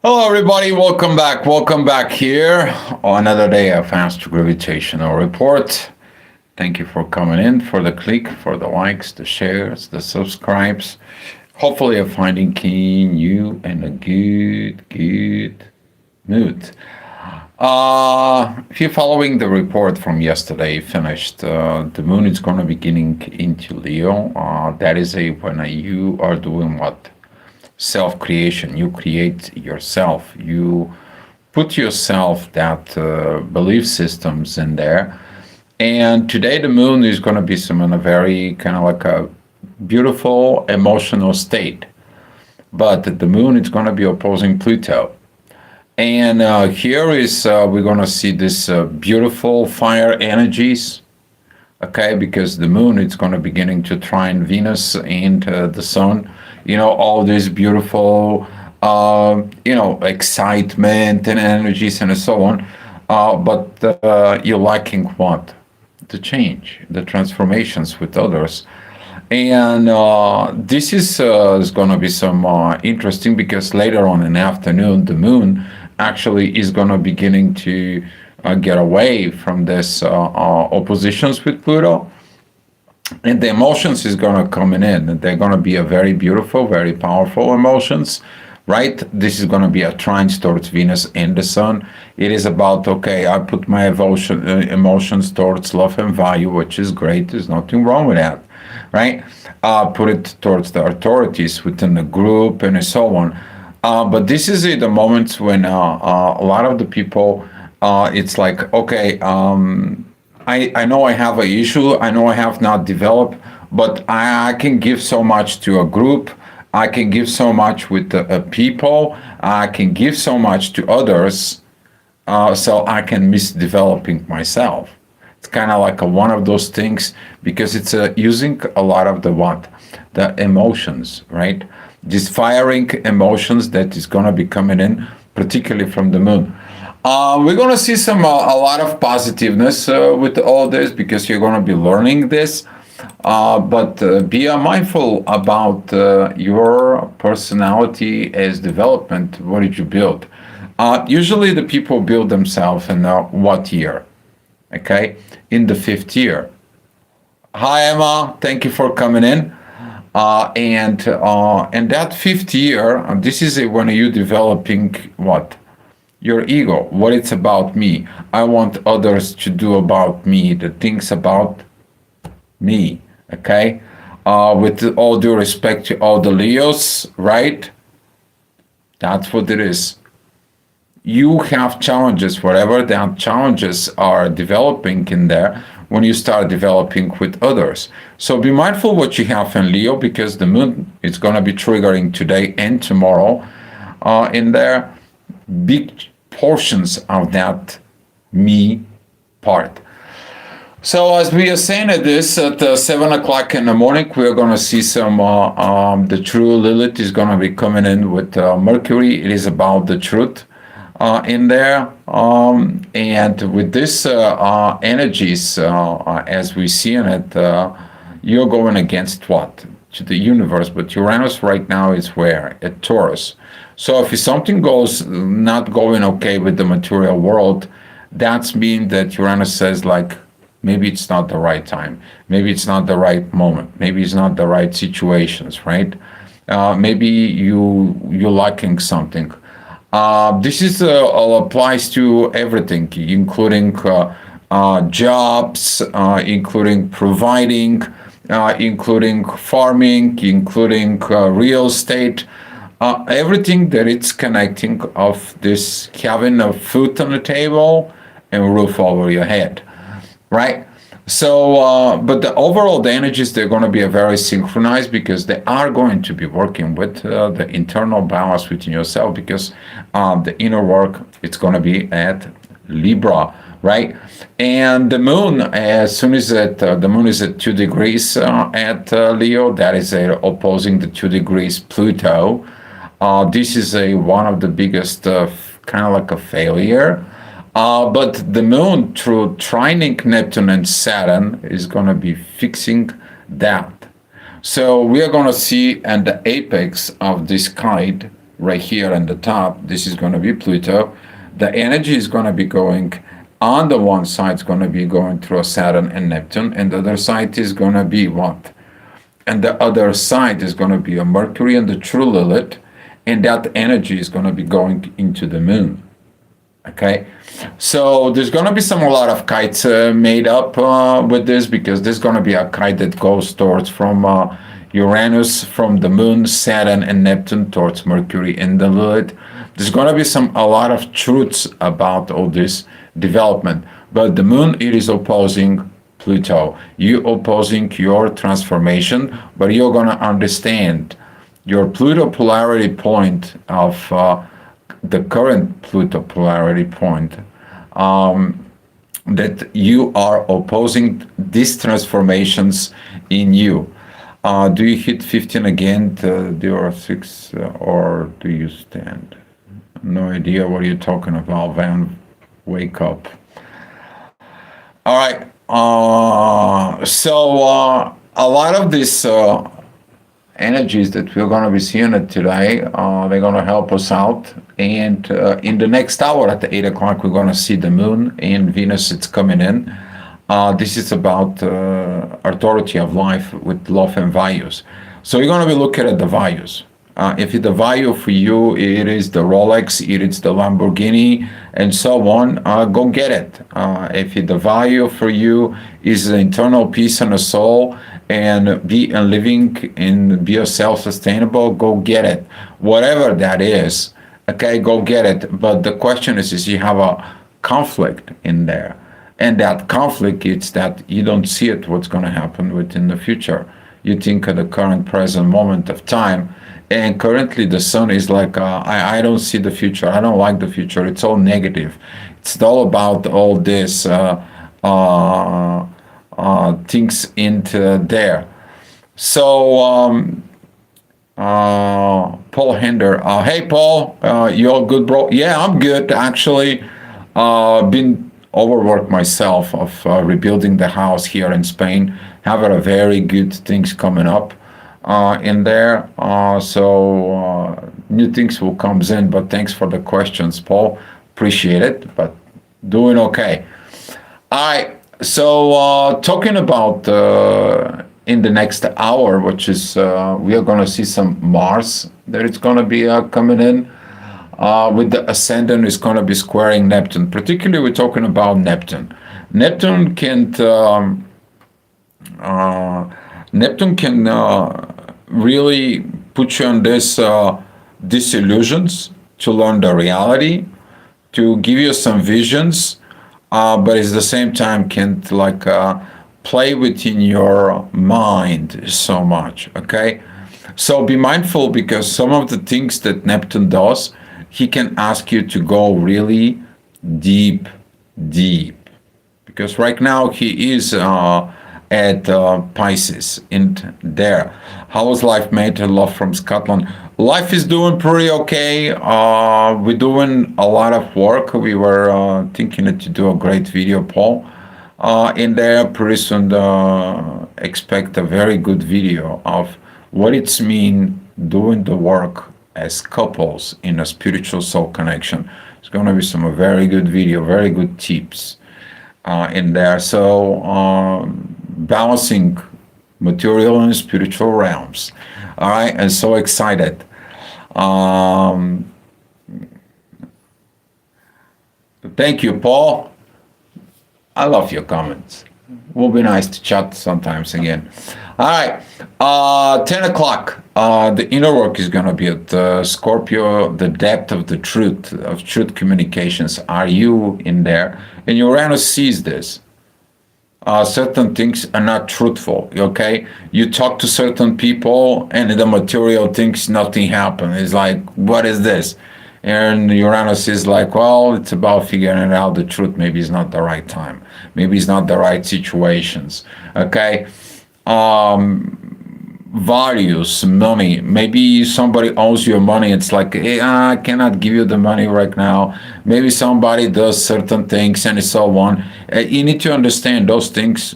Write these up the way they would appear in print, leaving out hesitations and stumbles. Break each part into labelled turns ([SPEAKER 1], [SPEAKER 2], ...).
[SPEAKER 1] Hello, everybody. Welcome back. Welcome back here on another day of Astro Gravitational Report. Thank you for coming in, for the click, for the likes, the shares, the subscribes. Hopefully, you're finding you in a good mood. If you're following the report from yesterday, finished, the moon is going to be beginning into Leo. That is when you are doing what? Self creation. You create yourself. You put yourself that belief systems in there. And today the moon is going to be some in a very kind of like a beautiful emotional state. But the moon is going to be opposing Pluto. And here is we're going to see this beautiful fire energies. Okay, because the moon is going to beginning to trine Venus and the sun. All these beautiful, excitement and energies and so on. But you're lacking what? The change, the transformations with others. And this is going to be some interesting because later on in the afternoon, the moon actually is going to beginning to get away from this oppositions with Pluto, and the emotions is going to come in, and they're going to be a very beautiful, very powerful emotions, right? This is going to be a trine towards Venus and the Sun. It is about, okay, I put my emotions towards love and value, which is great. There's nothing wrong with that, right? Put it towards the authorities within the group and so on. But this is the moments when a lot of the people, it's like, okay, I know I have an issue. I know I have not developed, but I can give so much to a group. I can give so much with the people. I can give so much to others, so I can miss developing myself. It's kind of like one of those things because it's using a lot of the emotions, right? These firing emotions that is going to be coming in, particularly from the moon. We're going to see a lot of positiveness with all this because you're going to be learning this. But be mindful about your personality as development. What did you build? Usually the people build themselves in what year? Okay, in the fifth year. Hi, Emma. Thank you for coming in. And that fifth year, this is when you're developing what? Your ego, what it's about me. I want others to do about me, the things about me, okay? With all due respect to all the Leos, right? That's what it is. You have challenges, whatever that challenges are developing in there when you start developing with others. So be mindful what you have in Leo because the moon is going to be triggering today and tomorrow in there. Big portions of that me part. So as we are saying this at 7 o'clock in the morning, we're going to see some, the true Lilith is going to be coming in with Mercury. It is about the truth in there. And with this energies, as we see in it, you're going against what? To the universe. But Uranus right now is where? At Taurus. So if something goes not going okay with the material world, that's mean that Uranus says like, maybe it's not the right time. Maybe it's not the right moment. Maybe it's not the right situations, right? Maybe you're lacking something. This is all applies to everything, including jobs, including providing, including farming, including real estate. Everything that it's connecting of this having a food on the table and a roof over your head, right? So, but the overall the energies, they're going to be very synchronized because they are going to be working with the internal balance within yourself because the inner work, it's going to be at Libra, right? And the moon, as soon as the moon is at 2 degrees at Leo, that is opposing the 2 degrees Pluto. This is one of the biggest kind of like a failure. But the moon through trining Neptune and Saturn is going to be fixing that. So we are going to see at the apex of this kite right here on the top. This is going to be Pluto. The energy is going to be going on the one side, is going to be going through Saturn and Neptune, and the other side is going to be what? And the other side is going to be a Mercury and the true Lilith, and that energy is going to be going into the moon. Okay, so there's going to be a lot of kites made up with this, because there's going to be a kite that goes towards from Uranus, from the moon, Saturn, and Neptune towards Mercury and the Lilith. There's going to be a lot of truths about all this development, but the moon, it is opposing Pluto. You opposing your transformation, but you're going to understand your Pluto polarity point of the current Pluto polarity point, that you are opposing these transformations in you. Do you hit 15 again, the 6, or do you stand? No idea what you're talking about, Van. Wake up. All right. A lot of these energies that we're going to be seeing today, they're going to help us out. And in the next hour at the 8 o'clock, we're going to see the moon and Venus. It's coming in. This is about authority of life with love and values. So you're going to be looking at the values. If the value for you, it is the Rolex, it is the Lamborghini, and so on, go get it. If the value for you is the internal peace and a soul, and be a living and be a self-sustainable, go get it. Whatever that is, okay, go get it. But the question is you have a conflict in there. And that conflict is that you don't see it, what's going to happen within the future. You think of the current present moment of time, and currently the sun is like, I don't see the future. I don't like the future. It's all negative. It's all about all this things into there. So Paul Hinder, hey Paul, you all good, bro? Yeah, I'm good actually. Been overworked myself of rebuilding the house here in Spain. Have a very good things coming up in there. So new things will comes in, but thanks for the questions, Paul. Appreciate it, but doing okay. All right. So talking about in the next hour, which is we are going to see some Mars that it's going to be coming in. With the ascendant is going to be squaring Neptune. Particularly, we're talking about Neptune. Neptune can really put you on this disillusions to learn the reality, to give you some visions, but at the same time can't play within your mind so much. Okay, so be mindful, because some of the things that Neptune does, he can ask you to go really deep, because right now he is at Pisces in there. How is life, mate? Love from Scotland. Life is doing pretty okay. We're doing a lot of work. We were thinking to do a great video, Paul. In there, pretty soon expect a very good video of what it's mean doing the work as couples in a spiritual soul connection. It's going to be some very good video, very good tips in there. So balancing material and spiritual realms. All right, and so excited. Thank you, Paul. I love your comments. Will be nice to chat sometimes again. All right, 10 o'clock. The inner work is going to be at Scorpio, the depth of the truth, of truth communications. Are you in there? And Uranus sees this. Certain things are not truthful, okay? You talk to certain people and the material things, nothing happened. It's like, what is this? And Uranus is like, well, it's about figuring out the truth. Maybe it's not the right time. Maybe it's not the right situations, okay? Values, money. Maybe somebody owes you money. It's like, hey, I cannot give you the money right now. Maybe somebody does certain things and so on. You need to understand those things,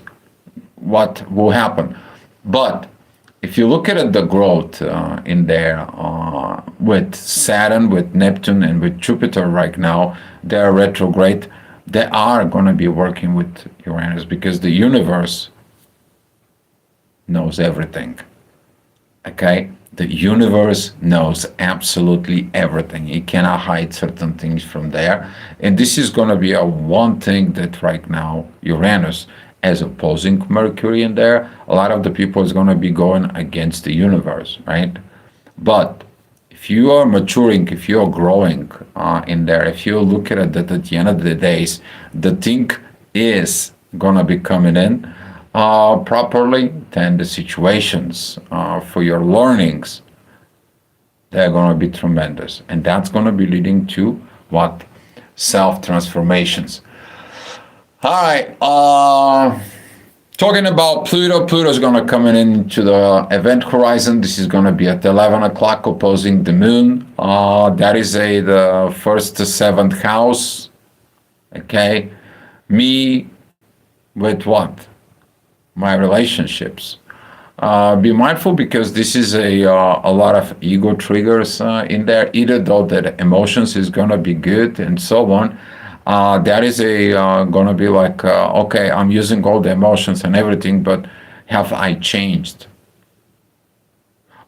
[SPEAKER 1] what will happen. But if you look at it, the growth in there with Saturn, with Neptune, and with Jupiter right now, they are retrograde. They are going to be working with Uranus because the universe knows everything. Okay? The universe knows absolutely everything. It cannot hide certain things from there. And this is going to be a one thing that right now Uranus, as opposing Mercury in there, a lot of the people is going to be going against the universe, right? But if you are maturing, if you are growing in there, if you look at it that at the end of the days, the thing is going to be coming in properly, then the situations for your learnings, they're going to be tremendous. And that's going to be leading to what? Self-transformations. All right. Talking about Pluto, Pluto's going to come into the event horizon. This is going to be at 11 o'clock opposing the moon. That is the first to seventh house. Okay. Me with what? My relationships. Be mindful because this is a lot of ego triggers in there, either though that emotions is going to be good and so on. That is going to be like, okay, I'm using all the emotions and everything, but have I changed?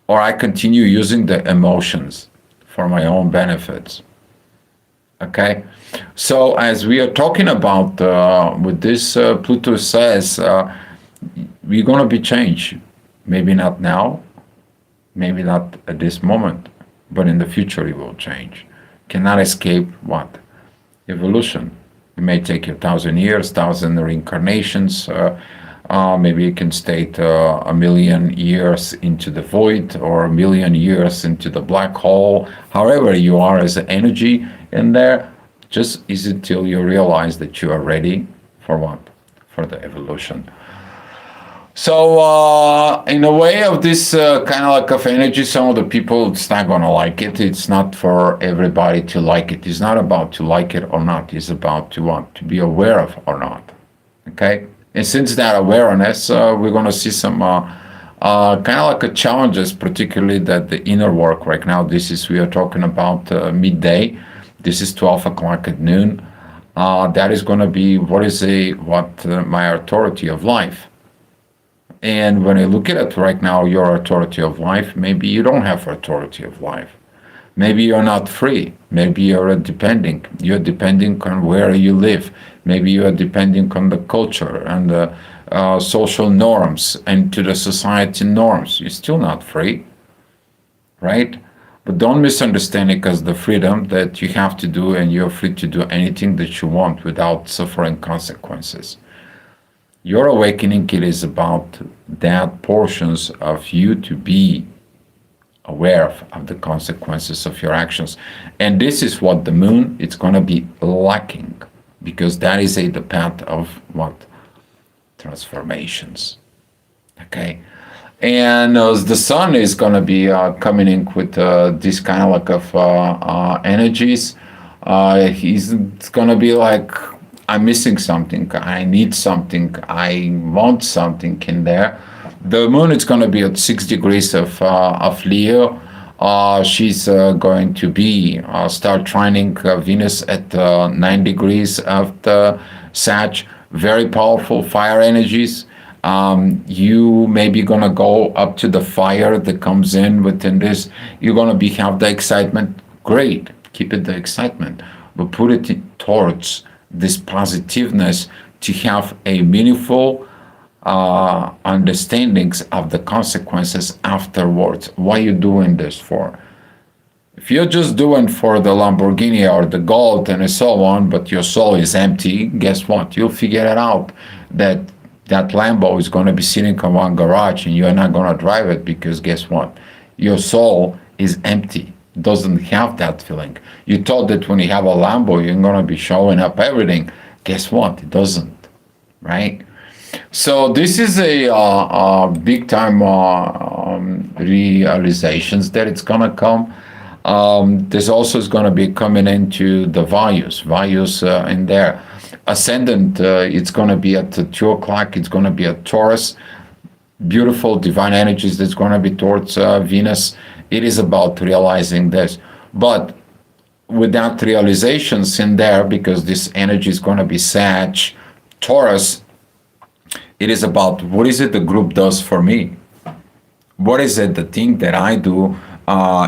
[SPEAKER 1] Or I continue using the emotions for my own benefits. Okay, so as we are talking about with this, Pluto says we're going to be changed. Maybe not now, maybe not at this moment, but in the future it will change. Cannot escape what? Evolution. It may take you 1,000 years, 1,000 reincarnations. Maybe you can state a million years into the void or a million years into the black hole. However you are as an energy in there, just is it till you realize that you are ready for what? For the evolution. So in a way of this kind of like of energy, some of the people, it's not going to like it. It's not for everybody to like it. It's not about to like it or not. It's about to want to be aware of or not. Okay? And since that awareness, we're going to see some kind of like challenges, particularly that the inner work right now. This is, we are talking about midday. This is 12 o'clock at noon. That is going to be my authority of life. And when I look at it right now, your authority of life, maybe you don't have authority of life. Maybe you're not free. Maybe you're depending. You're depending on where you live. Maybe you are depending on the culture and the social norms and to the society norms. You're still not free, right? But don't misunderstand it as the freedom that you have to do and you're free to do anything that you want without suffering consequences. Your awakening, it is about that portions of you to be aware of the consequences of your actions. And this is what the moon, it's going to be lacking, because that is the path of what? Transformations. Okay? And the sun is going to be coming in with this kind of like of energies. It's going to be like, I'm missing something, I need something, I want something in there. The moon is going to be at 6 degrees of Leo. She's going to be start trining Venus at 9 degrees of the Sag. Very powerful fire energies. You may be going to go up to the fire that comes in within this. You're going to have the excitement. Great, keep it the excitement, but put it towards this positiveness to have a meaningful understandings of the consequences afterwards. What are you doing this for? If you're just doing for the Lamborghini or the gold and so on, but your soul is empty, guess what? You'll figure it out that Lambo is going to be sitting in one garage and you're not going to drive it because guess what? Your soul is empty. Doesn't have that feeling. You thought that when you have a Lambo, you're going to be showing up everything. Guess what? It doesn't, right? So this is a big time realizations that it's going to come. This also is going to be coming into the values in there. Ascendant, it's going to be at 2 o'clock. It's going to be at Taurus. beautiful divine energies that's going to be towards Venus. It is about realizing this. But without realizations in there, because this energy is going to be Sag, Taurus, it is about what is it the group does for me? What is it the thing that I do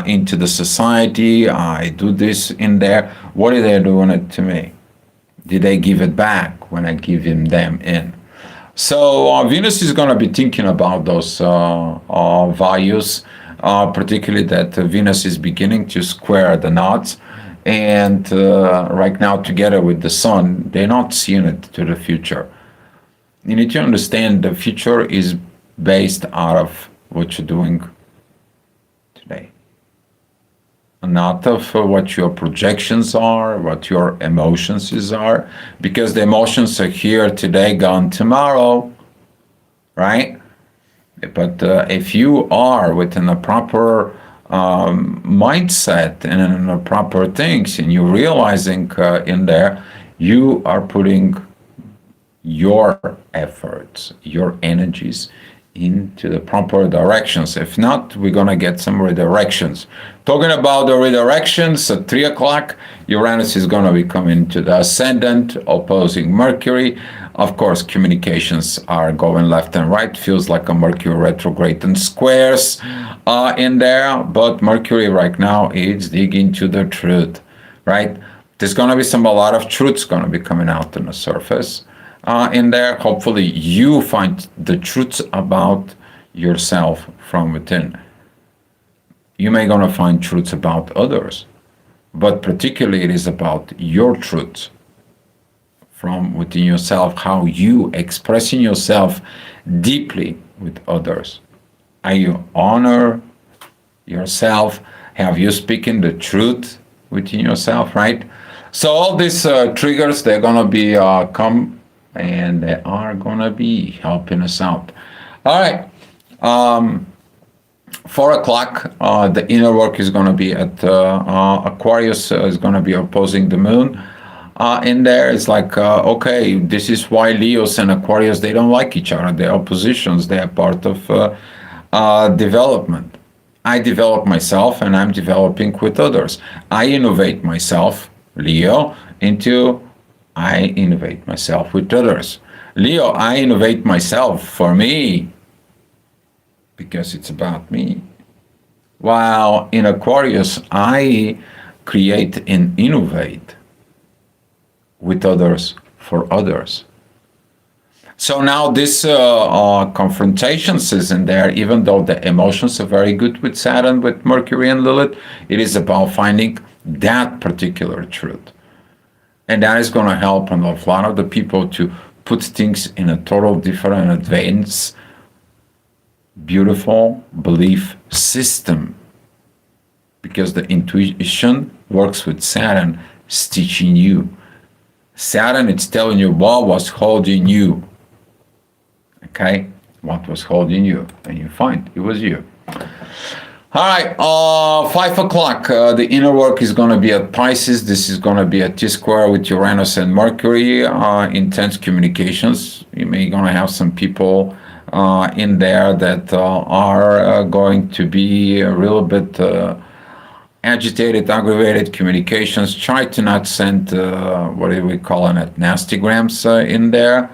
[SPEAKER 1] into the society? I do this in there. What are they doing it to me? Did I give it back when I give them in? So Venus is going to be thinking about those values, particularly that Venus is beginning to square the knots. And right now, together with the Sun, they're not seeing it to the future. You need to understand the future is based out of what you're doing today, not of what your projections are, what your emotions are, because the emotions are here today, gone tomorrow, right? But if you are within a proper mindset and in the proper things, and you're realizing in there, you are putting your efforts, your energies into the proper directions. If not, we're going to get some redirections. Talking about the redirections, at 3 o'clock, Uranus is going to be coming to the ascendant, opposing Mercury. Of course, communications are going left and right. Feels like a Mercury retrograde and squares in there. But Mercury right now is digging to the truth, right? There's going to be a lot of truths going to be coming out on the surface. In there, hopefully you find the truths about yourself from within. You may gonna find truths about others, but particularly it is about your truths from within yourself, how you expressing yourself deeply with others. Are you honor yourself? Have you speaking the truth within yourself, right? So all these triggers, they're gonna be come, and they are gonna be helping us out. All right, 4 o'clock, the inner work is gonna be at Aquarius, is gonna be opposing the moon. In there, it's like, okay, this is why Leos and Aquarius, they don't like each other. They're oppositions. They are part of development. I develop myself, and I'm developing with others. I innovate myself, Leo, into I innovate myself with others. Leo, I innovate myself for me because it's about me. While in Aquarius, I create and innovate with others for others. So now this confrontations is in there, even though the emotions are very good with Saturn, with Mercury and Lilith, it is about finding that particular truth. And that is going to help a lot of the people to put things in a total different advanced, beautiful belief system. Because the intuition works with Saturn, stitching you. Saturn, it's telling you what was holding you. Okay? What was holding you? And you find it was you. All right, 5 o'clock, the inner work is going to be at Pisces. This is going to be a T-square with Uranus and Mercury, intense communications. You may going to have some people in there that are going to be a little bit agitated, aggravated communications. Try to not send, what do we call it, nasty grams in there.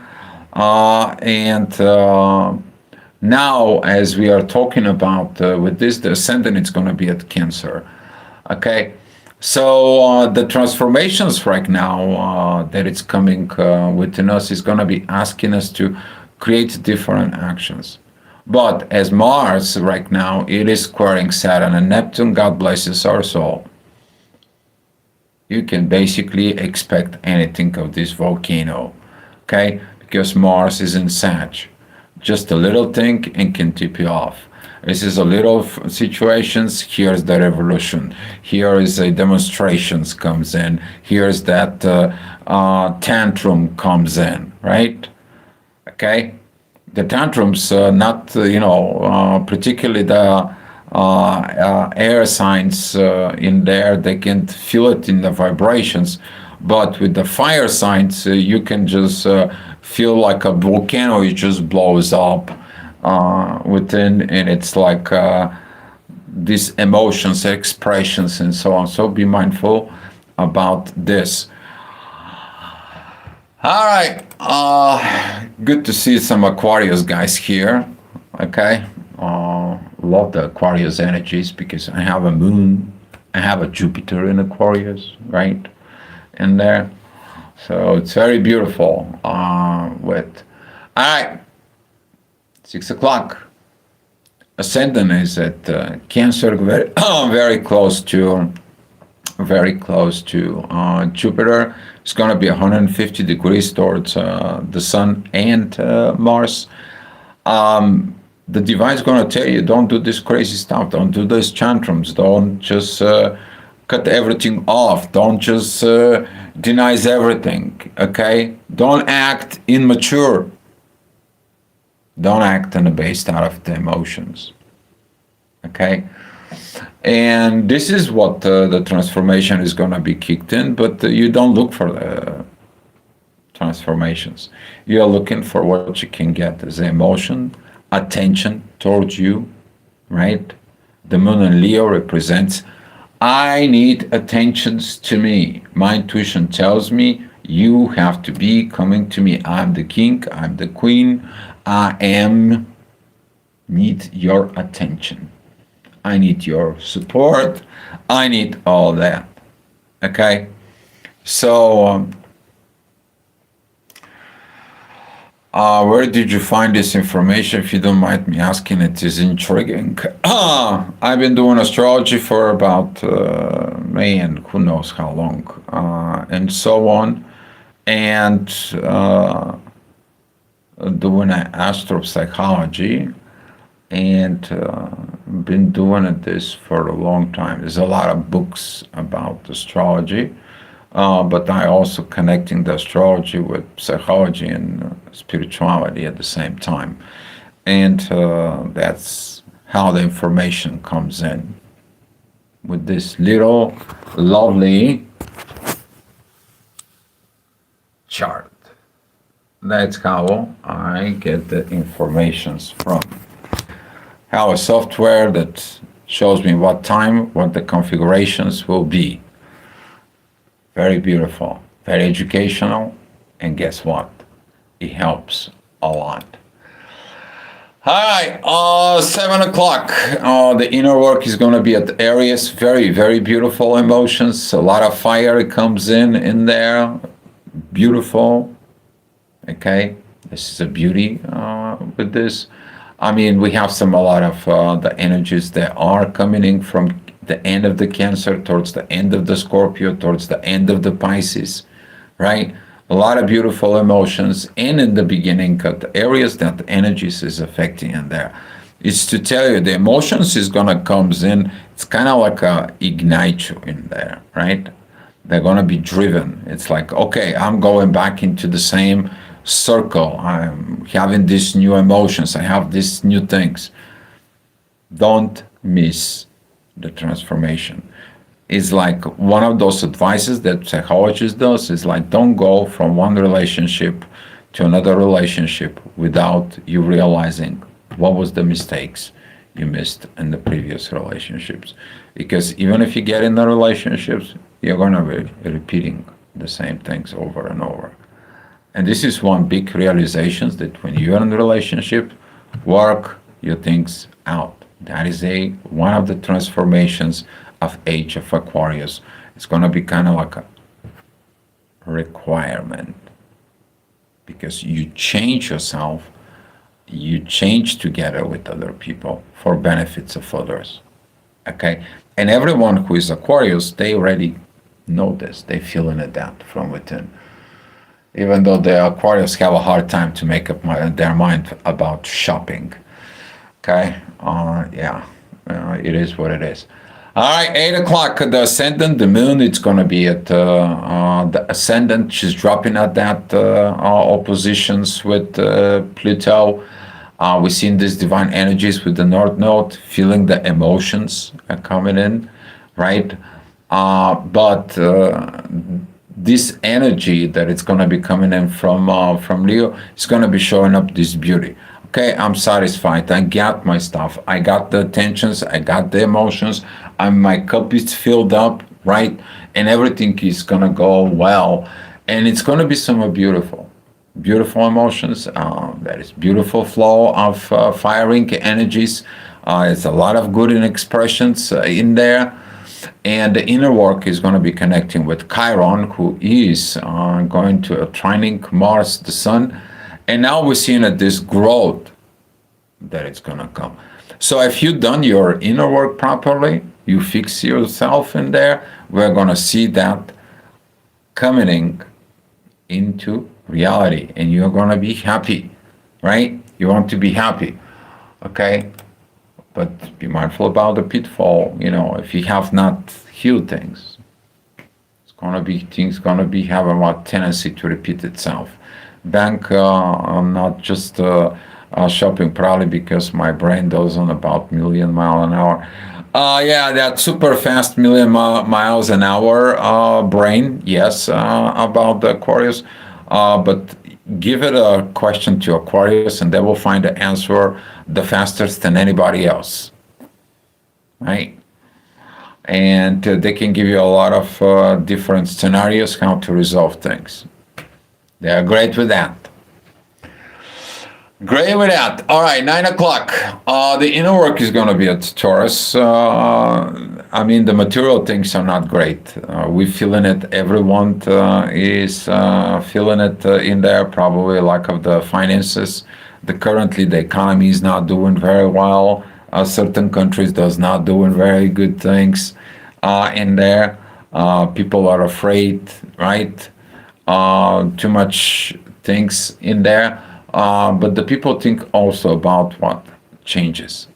[SPEAKER 1] Now, as we are talking about with this, the ascendant is going to be at Cancer. Okay, so the transformations right now that it's coming within us is going to be asking us to create different actions. But as Mars right now, it is squaring Saturn and Neptune, God blesses our soul. You can basically expect anything of this volcano, okay? Because Mars is in Sag. Just a little thing and can tip you off. This is a little situations. Here's the revolution. Here is a demonstrations comes in. Here's that tantrum comes in, right? Okay, the tantrums, not particularly the air signs in there. They can feel it in the vibrations, but with the fire signs, you can just feel like a volcano. It just blows up within, and it's like these emotions, expressions, and so on. So be mindful about this. All right. Good to see some Aquarius guys here. Okay. Love the Aquarius energies because I have a moon, I have a Jupiter in Aquarius, right? In there. So it's very beautiful. All right, 6 o'clock. Ascendant is at Cancer, very, very close to Jupiter. It's going to be 150 degrees towards the Sun and Mars. The divine's going to tell you, don't do this crazy stuff. Don't do these tantrums. Don't just cut everything off. Don't just deny everything. Okay? Don't act immature. Don't act on the based out of the emotions. Okay? And this is what the transformation is going to be kicked in, but you don't look for the transformations. You are looking for what you can get as emotion, attention towards you, right? The moon in Leo represents, I need attentions to me. My intuition tells me you have to be coming to me. I'm the king, I'm the queen, need your attention. I need your support. I need all that. Okay? So, where did you find this information? If you don't mind me asking, it is intriguing. I've been doing astrology for about, man, who knows how long, and so on. And doing astropsychology, and been doing this for a long time. There's a lot of books about astrology, but I also connecting the astrology with psychology and spirituality at the same time, and that's how the information comes in with this little lovely chart. That's how I get the informations from. Have a software that shows me what time, what the configurations will be. Very beautiful, very educational, and guess what? It helps a lot. All right, 7 o'clock. The inner work is going to be at Aries. Very, very beautiful emotions. A lot of fire comes in there. Beautiful. Okay, this is a beauty with this. I mean, we have a lot of the energies that are coming in from the end of the Cancer towards the end of the Scorpio, towards the end of the Pisces, right? A lot of beautiful emotions, and in the beginning, the areas that the energies is affecting in there. It's to tell you the emotions is gonna comes in. It's kind of like ignite you in there, right? They're gonna be driven. It's like, okay, I'm going back into the same circle. I'm having these new emotions. I have these new things. Don't miss the transformation. It's like one of those advices that psychologist does is like, don't go from one relationship to another relationship without you realizing what was the mistakes you missed in the previous relationships. Because even if you get in the relationships, you're going to be repeating the same things over and over. And this is one big realization, that when you're in a relationship, work your things out. That is one of the transformations of Age of Aquarius. It's going to be kind of like a requirement, because you change yourself, you change together with other people for benefits of others. Okay? And everyone who is Aquarius, they already know this. They feel in that from within. Even though the Aquarius have a hard time to make up their mind about shopping. Okay? It is what it is. All right, 8 o'clock, the ascendant, the moon, it's going to be at the ascendant. She's dropping at that oppositions with Pluto. We've seen these divine energies with the North Node, feeling the emotions coming in, right? But this energy that it's going to be coming in from Leo is going to be showing up this beauty. Okay, I'm satisfied. I got my stuff. I got the attentions. I got the emotions. My cup is filled up, right? And everything is gonna go well, and it's gonna be somewhat beautiful, beautiful emotions. That is beautiful flow of firing energies. It's a lot of good in expressions in there. And the inner work is going to be connecting with Chiron, who is going to a trining Mars, the Sun. And now we're seeing that this growth that it's going to come. So if you've done your inner work properly, you fix yourself in there, we're going to see that coming into reality, and you're going to be happy, right? You want to be happy, okay? But be mindful about the pitfall. If you have not healed things, things gonna be have a tendency to repeat itself. Bank, I'm not just shopping probably because my brain goes on about million mile an hour. Yeah, that super fast million miles an hour brain. Yes, about the Aquarius, but give it a question to Aquarius, and they will find the answer the fastest than anybody else, right? And they can give you a lot of different scenarios how to resolve things. They are great with that. Great with that. All right, 9 o'clock. The inner work is going to be at Taurus. I mean, the material things are not great. We're feeling it. Everyone is feeling it in there. Probably lack of the finances. Currently, the economy is not doing very well. Certain countries does not doing very good things in there. People are afraid, right? Too much things in there. But the people think also about what? Changes.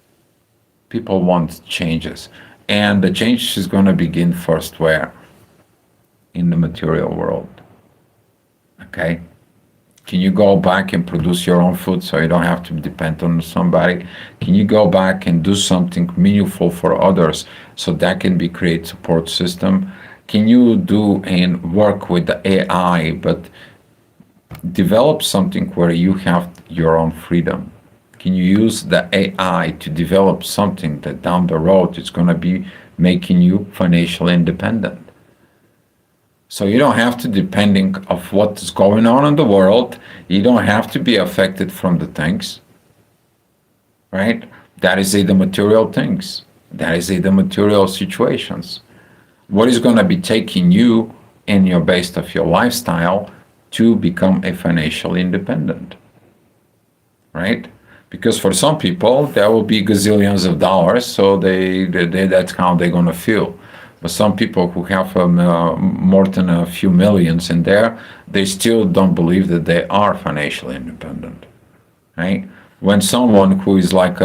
[SPEAKER 1] People want changes. And the change is going to begin first where? In the material world. Okay? Can you go back and produce your own food so you don't have to depend on somebody? Can you go back and do something meaningful for others so that can be create support system? Can you do and work with the AI, but develop something where you have your own freedom? Can you use the AI to develop something that down the road is going to be making you financially independent? So you don't have to depending of what's going on in the world. You don't have to be affected from the things, right? That is the material things. That is the material situations. What is going to be taking you in your base of your lifestyle to become a financially independent, right? Because for some people, there will be gazillions of dollars, so they that's how they're going to feel. But some people who have more than a few millions in there, they still don't believe that they are financially independent, right? When someone who is like,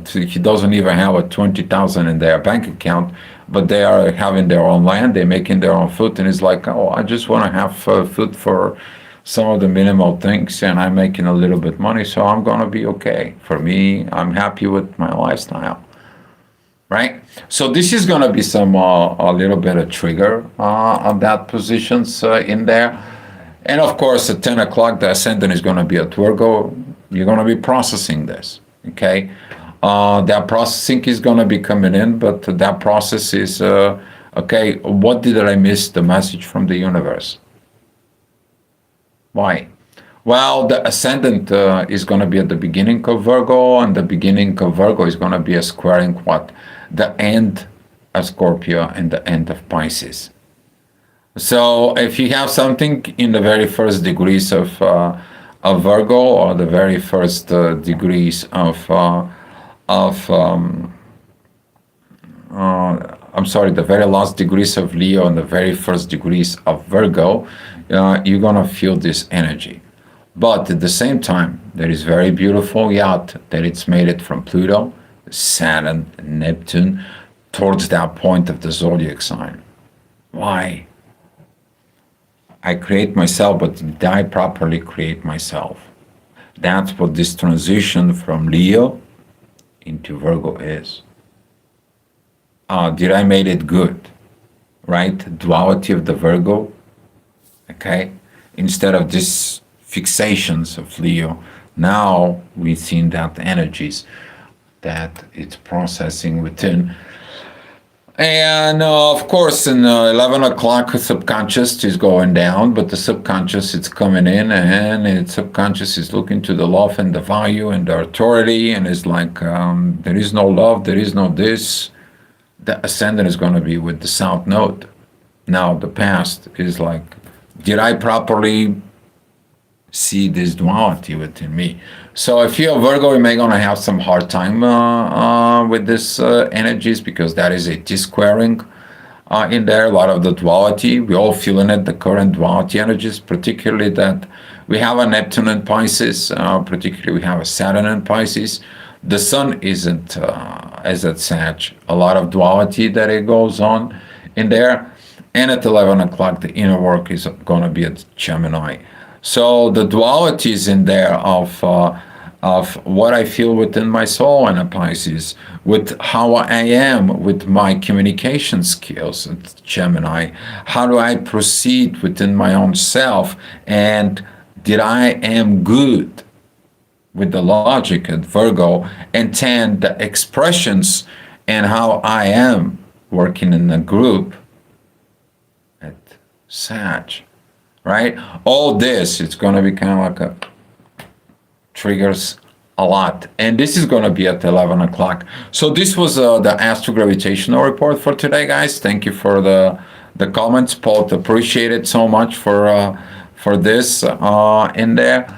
[SPEAKER 1] he doesn't even have a 20,000 in their bank account, but they are having their own land, they're making their own food, and it's like, oh, I just want to have food for some of the minimal things, and I'm making a little bit money, so I'm gonna be okay. For me, I'm happy with my lifestyle, right? So this is gonna be some a little bit of trigger on that positions in there, and of course at 10 o'clock the ascendant is gonna be at Virgo. You're gonna be processing this, okay? That processing is gonna be coming in, but that process is okay. What did I miss the message from the universe? Why? Well, the ascendant is going to be at the beginning of Virgo, and the beginning of Virgo is going to be a squaring what? The end of Scorpio and the end of Pisces. So if you have something in the very first degrees of Virgo, or the very first degrees I'm sorry, the very last degrees of Leo and the very first degrees of Virgo, you're gonna feel this energy. But at the same time, there is very beautiful yacht that it's made it from Pluto, Saturn, and Neptune towards that point of the zodiac sign. Why? I create myself, but did I properly create myself? That's what this transition from Leo into Virgo is. Did I made it good? Right? Duality of the Virgo. Okay? Instead of this fixations of Leo, Now we've seen that energies that it's processing within. And of course, in 11 o'clock, the subconscious is going down, but the subconscious it's coming in, and its subconscious is looking to the love and the value and the authority, and it's like there is no love, there is no this. The ascendant is going to be with the south node. Now the past is like, did I properly see this duality within me? So if you're a Virgo, you may gonna have some hard time with this energies, because that is a T-squaring in there. A lot of the duality, we all feeling it, the current duality energies, particularly that we have a Neptune in Pisces, particularly we have a Saturn in Pisces. The Sun isn't as at Sag. A lot of duality that it goes on in there. And at 11 o'clock, the inner work is going to be at Gemini. So the dualities in there of what I feel within my soul and a Pisces, with how I am with my communication skills at Gemini, how do I proceed within my own self, and did I am good with the logic at Virgo, and 10 the expressions and how I am working in a group at Sag, right? All this, it's going to be kind of like a triggers a lot, and this is going to be at 11 o'clock. So this was the astrogravitational report for today, guys. Thank you for the comments, Paul. Appreciate it so much for this in there,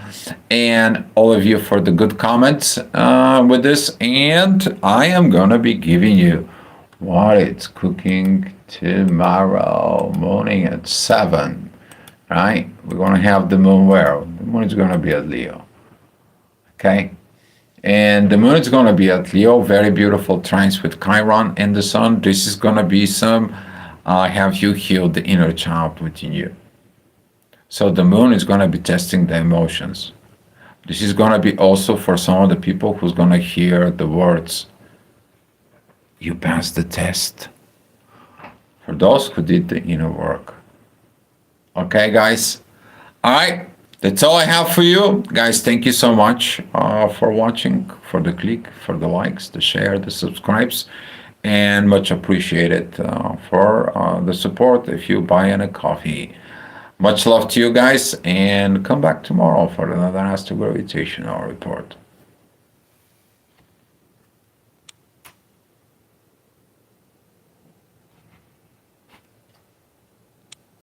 [SPEAKER 1] and all of you for the good comments with this. And I am going to be giving you what it's cooking tomorrow morning at 7, right? We're going to have the moon where? The moon is going to be at Leo. Okay? And the moon is going to be at Leo, very beautiful trines with Chiron and the sun. This is going to be some have you healed the inner child within you. So the moon is going to be testing the emotions. This is going to be also for some of the people who's going to hear the words, you passed the test. For those who did the inner work. Okay, guys? All right. That's all I have for you. Guys, thank you so much for watching, for the click, for the likes, the share, the subscribes, and much appreciated for the support if you buy in a coffee. Much love to you guys, and come back tomorrow for another Astro Gravitational report.